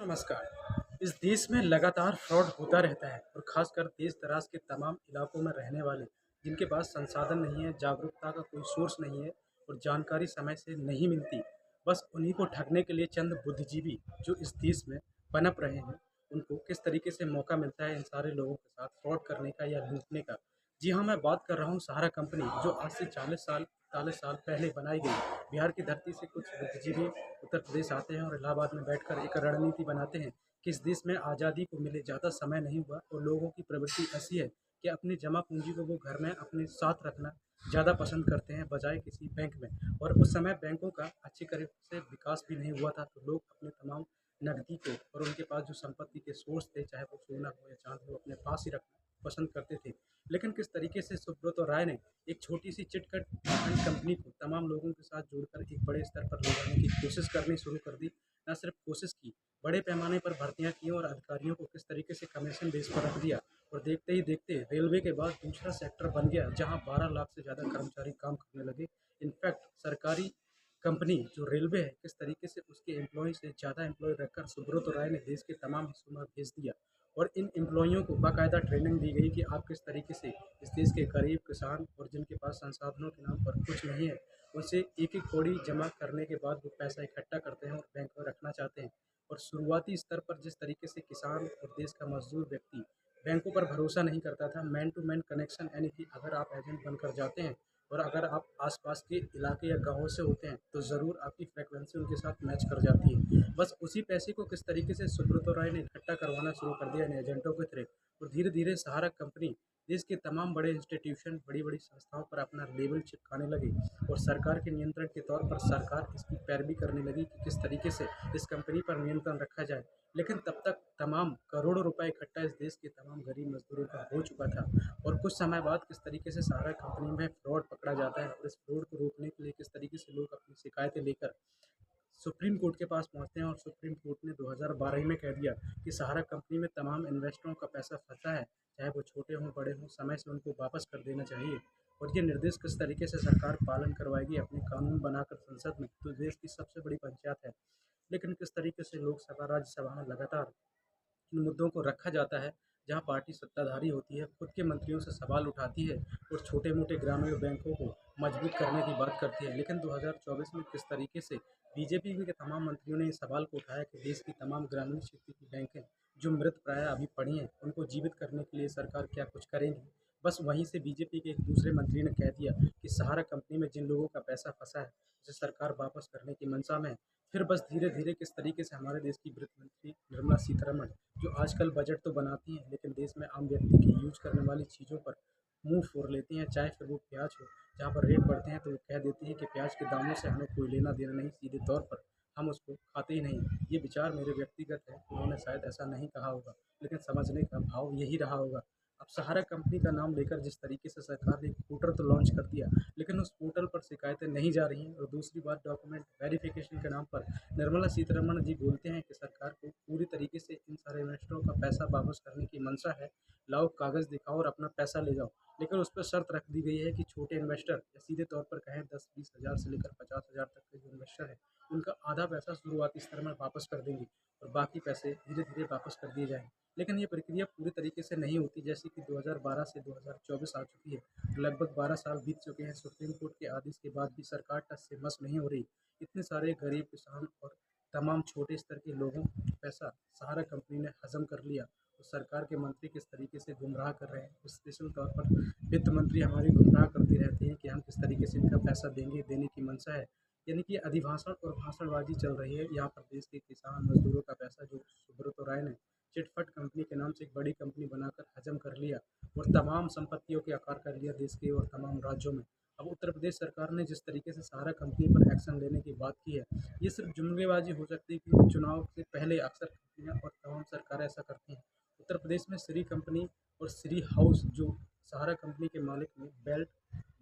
नमस्कार। इस देश में लगातार फ्रॉड होता रहता है और खासकर देश दराज के तमाम इलाकों में रहने वाले जिनके पास संसाधन नहीं है, जागरूकता का कोई सोर्स नहीं है और जानकारी समय से नहीं मिलती। बस उन्हीं को ठगने के लिए चंद बुद्धिजीवी जो इस देश में पनप रहे हैं, उनको किस तरीके से मौका मिलता है इन सारे लोगों के साथ फ्रॉड करने का या लूटने का। जी हाँ, मैं बात कर रहा हूँ सहारा कंपनी जो आज से 40 साल पहले बनाई गई। बिहार की धरती से कुछ बुद्धिजीवी उत्तर प्रदेश आते हैं और इलाहाबाद में बैठकर एक रणनीति बनाते हैं कि इस देश में आज़ादी को मिले ज़्यादा समय नहीं हुआ और लोगों की प्रवृत्ति ऐसी है कि अपनी जमा पूंजी को वो घर में अपने साथ रखना ज़्यादा पसंद करते हैं बजाय किसी बैंक में। और उस समय बैंकों का अच्छी तरह से विकास भी नहीं हुआ था, तो लोग अपने तमाम नकदी को और उनके पास जो संपत्ति के सोर्स थे, चाहे वो सोना हो या चांदी हो, अपने पास ही रखना पसंद करते थे। लेकिन किस तरीके से सुब्रत राय ने एक छोटी सी चिटकट फंड कंपनी को तमाम लोगों के साथ जोड़कर एक बड़े स्तर पर ले जाने की कोशिश करनी शुरू कर दी। न सिर्फ कोशिश की, बड़े पैमाने पर भर्तियां की और अधिकारियों को किस तरीके से कमीशन बेस पर रख दिया। और देखते ही देखते रेलवे के बाद दूसरा सेक्टर बन गया जहां 12 लाख से ज़्यादा कर्मचारी काम करने लगे। इनफैक्ट सरकारी कंपनी जो रेलवे है, किस तरीके से उसके एम्प्लॉय से ज़्यादा एम्प्लॉय रखकर सुब्रत राय ने देश के तमाम हिस्सों में भेज दिया। और इन एम्प्लॉइयों को बाकायदा ट्रेनिंग दी गई कि आप किस तरीके से इस देश के गरीब किसान और जिनके पास संसाधनों के नाम पर कुछ नहीं है, उनसे एक एक कौड़ी जमा करने के बाद वो पैसा इकट्ठा करते हैं और बैंक में रखना चाहते हैं। और शुरुआती स्तर पर जिस तरीके से किसान और देश का मजदूर व्यक्ति बैंकों पर भरोसा नहीं करता था, मैन टू मैन कनेक्शन, यानी कि अगर आप एजेंट बनकर जाते हैं और अगर आप आसपास के इलाके या गाँव से होते हैं तो ज़रूर आपकी फ्रिक्वेंसी उनके साथ मैच कर जाती है। बस उसी पैसे को किस तरीके से सुब्रत राय ने इकट्ठा करवाना शुरू कर दिया इन एजेंटों के थ्रू। और धीरे धीरे सहारा कंपनी देश के तमाम बड़े इंस्टीट्यूशन, बड़ी बड़ी संस्थाओं पर अपना लेबल चिपकाने लगी और सरकार के नियंत्रण के तौर पर सरकार इसकी पैरवी करने लगी कि किस तरीके से इस कंपनी पर नियंत्रण रखा जाए। लेकिन तब तक तमाम करोड़ों रुपए इकट्ठा इस देश के तमाम गरीब मजदूरों का हो चुका था। और कुछ समय बाद किस तरीके से सहारा कंपनी में फ्रॉड पकड़ा जाता है और इस फ्रॉड को रोकने के लिए किस तरीके से लोग अपनी शिकायतें लेकर सुप्रीम कोर्ट के पास पहुंचते हैं। और सुप्रीम कोर्ट ने 2012 में कह दिया कि सहारा कंपनी में तमाम इन्वेस्टरों का पैसा फंसा है, चाहे वो छोटे हों बड़े हों, समय से उनको वापस कर देना चाहिए। और ये निर्देश किस तरीके से सरकार पालन करवाएगी अपने कानून बनाकर संसद में, तो देश की सबसे बड़ी पंचायत है। लेकिन किस तरीके से लोकसभा राज्यसभा में लगातार इन मुद्दों को रखा जाता है, जहां पार्टी सत्ताधारी होती है, खुद के मंत्रियों से सवाल उठाती है और छोटे-मोटे ग्रामीण बैंकों को मजबूत करने की बात करती है। लेकिन 2024 में किस तरीके से बीजेपी के तमाम मंत्रियों ने इस सवाल को उठाया कि देश की तमाम ग्रामीण क्षेत्र की बैंकें जो मृत प्राय अभी पड़ी हैं, उनको जीवित करने के लिए सरकार क्या कुछ करेगी। बस वहीं से बीजेपी के एक दूसरे मंत्री ने कह दिया कि सहारा कंपनी में जिन लोगों का पैसा फंसा है, उसे सरकार वापस करने की मंशा में है। फिर बस धीरे धीरे किस तरीके से हमारे देश की वित्त मंत्री निर्मला सीतारमण, जो आजकल बजट तो बनाती हैं लेकिन देश में आम व्यक्ति की यूज करने वाली चीज़ों पर मुंह फोड़ लेती हैं, चाहे फिर वो प्याज हो, जहाँ पर रेट बढ़ते हैं तो वो कह देती है कि प्याज के दामों से हमें कोई लेना देना नहीं, सीधे तौर पर हम उसको खाते ही नहीं। ये विचार मेरे व्यक्तिगत है, उन्होंने शायद ऐसा नहीं कहा होगा, लेकिन समझने का भाव यही रहा होगा। अब सहारा कंपनी का नाम लेकर जिस तरीके से सरकार ने एक पोर्टल तो लॉन्च कर दिया, लेकिन उस पोर्टल पर शिकायतें नहीं जा रही हैं। और दूसरी बात, डॉक्यूमेंट वेरिफिकेशन के नाम पर निर्मला सीतारमण जी बोलते हैं कि सरकार को पूरी तरीके से इन सारे इन्वेस्टरों का पैसा वापस करने की मंशा है, लाओ कागज़ दिखाओ और अपना पैसा ले जाओ। लेकिन उस पर शर्त रख दी गई है कि छोटे इन्वेस्टर, या सीधे तौर पर कहें 10-20 हज़ार से लेकर 50 हज़ार तक के जो इन्वेस्टर है, उनका आधा पैसा शुरुआती स्तर में वापस कर देंगे और बाकी पैसे धीरे धीरे वापस कर दिए जाएंगे। लेकिन ये प्रक्रिया पूरी तरीके से नहीं होती, जैसे कि 2012 से 2024 आ चुकी है, लगभग 12 साल बीत चुके हैं। सुप्रीम कोर्ट के आदेश के बाद भी सरकार टस से मस नहीं हो रही। इतने सारे गरीब किसान और तमाम छोटे स्तर के लोगों का पैसा सहारा कंपनी ने हजम कर लिया। तो सरकार के मंत्री किस तरीके से गुमराह कर रहे हैं, स्पेशल तौर पर वित्त मंत्री हमारी गुमराह करती रहती हैं कि हम किस तरीके से इनका पैसा देंगे, देने की मंशा है। यानी कि अधिभाषण और भाषणबाजी चल रही है। यहाँ पर देश के किसान मजदूरों का पैसा जो सुब्रत राय ने चिटफंड कंपनी के नाम से एक बड़ी कंपनी बनाकर हजम कर लिया और तमाम संपत्तियों के आकार कर लिया देश के और तमाम राज्यों में। अब उत्तर प्रदेश सरकार ने जिस तरीके से सहारा कंपनी पर एक्शन लेने की बात की है, ये सिर्फ जुमलेबाजी हो सकती है कि चुनाव से पहले अक्सर कंपनियां और तमाम सरकारें ऐसा करती हैं। उत्तर प्रदेश में श्री कंपनी और श्री हाउस जो सहारा कंपनी के मालिक ने बेल्ट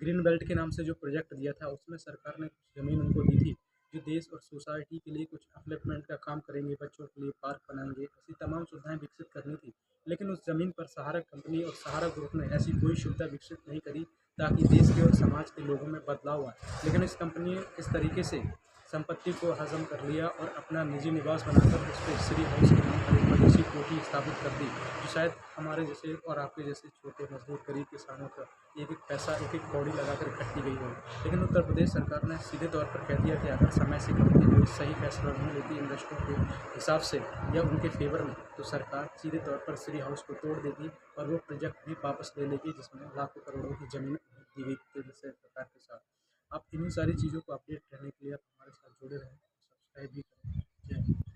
ग्रीन बेल्ट के नाम से जो प्रोजेक्ट दिया था, उसमें सरकार ने कुछ ज़मीन उनको दी थी जो देश और सोसाइटी के लिए कुछ अपलिफ्टमेंट का काम करेंगे, बच्चों के लिए पार्क बनाएंगे, ऐसी तमाम सुविधाएं विकसित करनी थी। लेकिन उस ज़मीन पर सहारा कंपनी और सहारा ग्रुप ने ऐसी कोई सुविधा विकसित नहीं करी ताकि देश के और समाज के लोगों में बदलाव आए। लेकिन इस कंपनी ने किस तरीके से संपत्ति को हज़म कर लिया और अपना निजी निवास बनाकर उस पे श्री हाउस के नाम पर एक बड़ी सी कोठी स्थापित कर दी, जो शायद हमारे जैसे और आपके जैसे छोटे मजदूर गरीब किसानों का एक-एक पैसा, एक-एक कौड़ी लगाकर इकट्ठी गई हो। लेकिन उत्तर प्रदेश सरकार ने सीधे तौर पर कह दिया कि अगर समय से कंपनी कोई सही फैसला नहीं लेती इन्वेस्टरों के हिसाब से या उनके फेवर में, तो सरकार सीधे तौर पर श्री हाउस को तोड़ देगी और वो प्रोजेक्ट भी वापस ले लेगी, जिसमें लाखों करोड़ों की ज़मीन दी गई थी जैसे सरकार के साथ। आप इन्हीं सारी चीज़ों को अपडेट रहने के लिए आप हमारे साथ जुड़े रहें, सब्सक्राइब भी करें। जय हिंद।